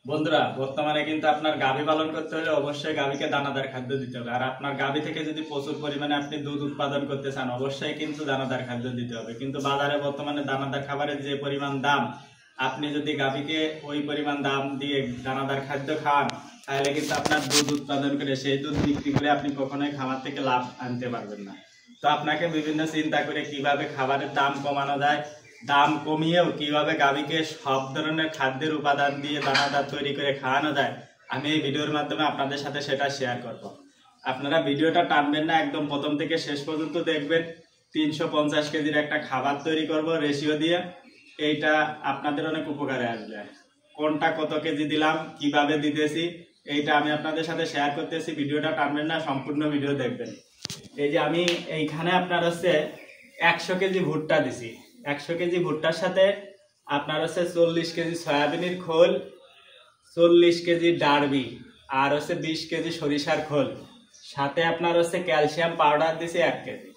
বন্ধুরা বর্তমানে কিন্তু আপনার গাভী পালন করতে হলে অবশ্যই গাভীকে দানাদার খাদ্য দিতে হবে। আর আপনার গাভী থেকে যদি প্রচুর পরিমাণে আপনি দুধ উৎপাদন করতে চান অবশ্যই কিন্তু দানাদার খাদ্য দিতে হবে। কিন্তু বাজারে বর্তমানে দানাদার খাবারের যে পরিমাণ দাম, আপনি যদি গাভীকে ওই পরিমাণ দাম দিয়ে দানাদার খাদ্য খান তাহলে কিন্তু আপনার দুধ উৎপাদন করে সেই দুধ বিক্রি করে আপনি কখনোই খামার থেকে লাভ আনতে পারবেন না। তো আপনাকে বিভিন্ন চিন্তা করে কিভাবে খাবারের দাম কমানো যায়, দাম কমিয়েও কিভাবে গাভীকে সব ধরনের খাদ্যের উপাদান দিয়ে দানাদার তৈরি করে খাওয়ানো যায়, আমি এই ভিডিওর মাধ্যমে আপনাদের সাথে সেটা শেয়ার করব। আপনারা ভিডিওটা টানবেন না, একদম প্রথম থেকে শেষ পর্যন্ত দেখবেন। 350 কেজির একটা খাবার তৈরি করব রেশিও দিয়ে। এইটা আপনাদের অনেক উপকারে আসবে। কোনটা কত কেজি দিলাম, কিভাবে দিতেছি, এইটা আমি আপনাদের সাথে শেয়ার করতেছি। ভিডিওটা টানবেন না, সম্পূর্ণ ভিডিও দেখবেন। এই যে আমি এইখানে আপনার হচ্ছে 100 কেজি ভুট্টা দিছি। 100 কেজি ভুট্টার সাথে আপনার হচ্ছে 40 কেজি সয়াবিনের খোল, 40 কেজি ডারবি, আর হচ্ছে 20 কেজি সরিষার খোল, সাথে আপনার হচ্ছে ক্যালসিয়াম পাউডার দিছি 1 কেজি।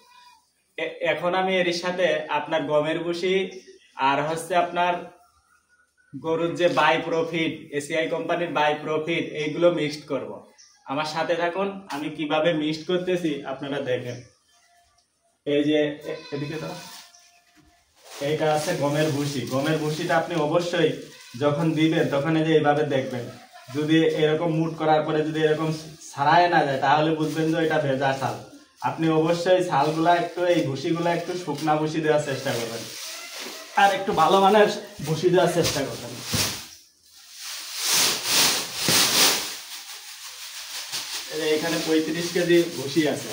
এখন আমি এর সাথে আপনার গমের ভুসি আর হচ্ছে আপনার গরুর যে বাই প্রফিট, এসিআই কোম্পানির বাই প্রফিট, এইগুলো মিক্সড করব। আমার সাথে থাকুন, আমি কিভাবে মিক্সড করতেছি আপনারা দেখেন। এই যে এদিকে তো এইটা আছে গমের ভুসি। গমের ভুসিটা আপনি অবশ্যই যখন দিবেন তখন এই যে এইভাবে দেখবেন। যদি এরকম মুট করার পরে যদি এরকম ছাড়ায় না যায় তাহলে বুঝবেন যে এটা ভেজা চাল। আপনি অবশ্যই চালগুলা একটু, এই ভুসিগুলা একটু শুকনা ভুসি দেওয়ার চেষ্টা করবেন, আর একটু ভালো মানের ভুসি দেওয়ার চেষ্টা করবেন। এখানে 35 কেজি ভুসি আছে।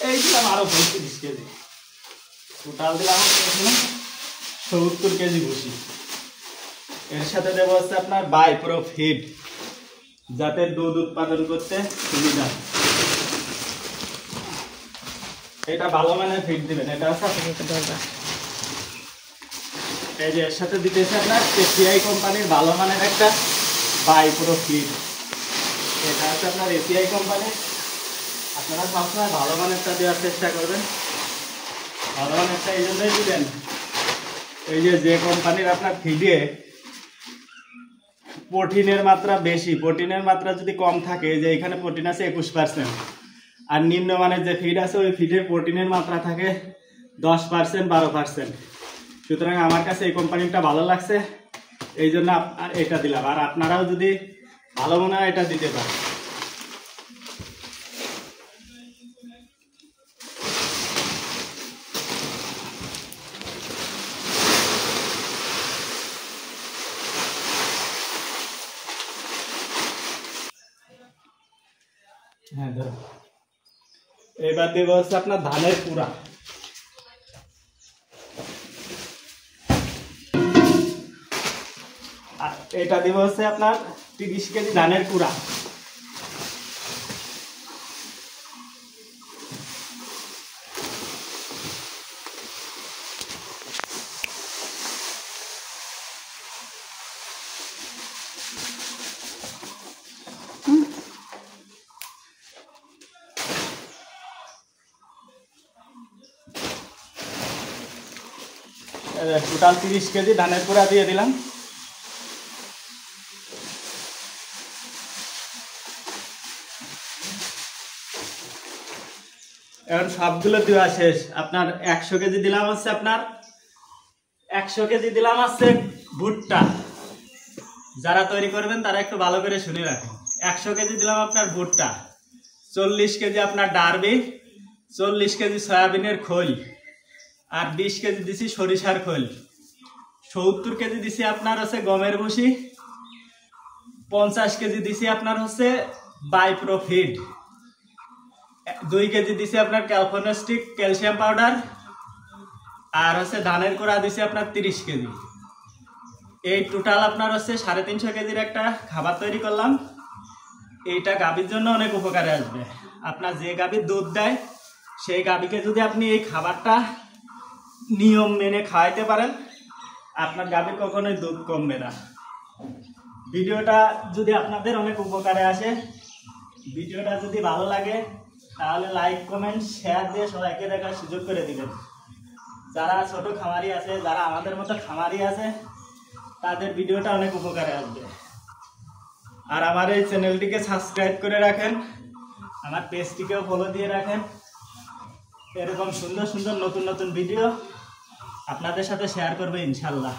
এই দিলাম আরো 35 কেজি, টোটাল দিলাম 70 কেজি ভুসি। এর সাথে দেবো হচ্ছে আপনার বাই প্রফিট, যাতে দুধ উৎপাদন করতে সুবিধা। এটা ভালো মানের ফিড দিবেন। এটা হচ্ছে এই যে এর সাথে দিতেছে আপনার এসিআই কোম্পানির ভালো মানের একটা বাই প্রফিট। এটা হচ্ছে আপনার এসিআই কোম্পানি। আপনারা সবসময় ভালো মানেরটা দেওয়ার চেষ্টা করবেন। ভালো মানেরটা এই জন্যই দিবেন, এই যে কোম্পানির আপনার ফিডে প্রোটিনের মাত্রা বেশি, প্রোটিনের মাত্রা যদি কম থাকে, যে এখানে প্রোটিন আছে 21%, আর নিম্নমানের যে ফিড আছে ওই ফিডের প্রোটিনের মাত্রা থাকে 10%, 12%। সুতরাং আমার কাছে এই কোম্পানিটা ভালো লাগছে, এই জন্য এটা দিলাম। আর আপনারাও যদি ভালো মনে হয় এটা দিতে পারেন। হ্যাঁ ধরো। এবার দেবো হচ্ছে আপনার ধানের কুড়া। আর এটা দেবো হচ্ছে আপনার 30 কেজি ধানের কুড়া। টোটাল 30 কেজি ধানের কুড়া দিয়ে দিলাম। এখন সবগুলো দেওয়া শেষ। আপনার 100 কেজি দিলাম হচ্ছে আপনার 100 কেজি দিলাম হচ্ছে ভুট্টা। যারা তৈরি করবেন তারা একটু ভালো করে শুনে রাখেন। 100 কেজি দিলাম আপনার ভুট্টা, 40 কেজি আপনার ডারবি, 40 কেজি সয়াবিনের খোল, আর 20 কেজি দিছি সরিষার খোল, 70 কেজি দিছি আপনার হচ্ছে গমের ভুসি, 50 কেজি দিছি আপনার হচ্ছে বাই প্রফিট, 2 কেজি দিছি আপনার ক্যালফোনেস্টিক ক্যালসিয়াম পাউডার, আর হচ্ছে ধানের কুড়া দিছি আপনার 30 কেজি। এই টোটাল আপনার হচ্ছে 350 কেজির একটা খাবার তৈরি করলাম। এইটা গাভীর জন্য অনেক উপকারে আসবে। আপনার যে গাভীর দুধ দেয় সেই গাভীকে যদি আপনি এই খাবারটা নিয়ম মেনে খাওয়াইতে পারেন, আপনার গাভীর কখনোই দুধ কমবে না। ভিডিওটা যদি আপনাদের অনেক উপকারে আসে, ভিডিওটা যদি ভালো লাগে তাহলে লাইক কমেন্ট শেয়ার দিয়ে সবাইকে দেখার সুযোগ করে দিবেন। যারা ছোট খামারি আছে, যারা আমাদের মতো খামারি আছে, তাদের ভিডিওটা অনেক উপকারে আসবে। আর আমার এই চ্যানেলটিকে সাবস্ক্রাইব করে রাখেন, আমার পেজটিকেও ফলো দিয়ে রাখেন। এরকম সুন্দর সুন্দর নতুন নতুন ভিডিও আপনাদের সাথে শেয়ার করবে ইনশাল্লাহ।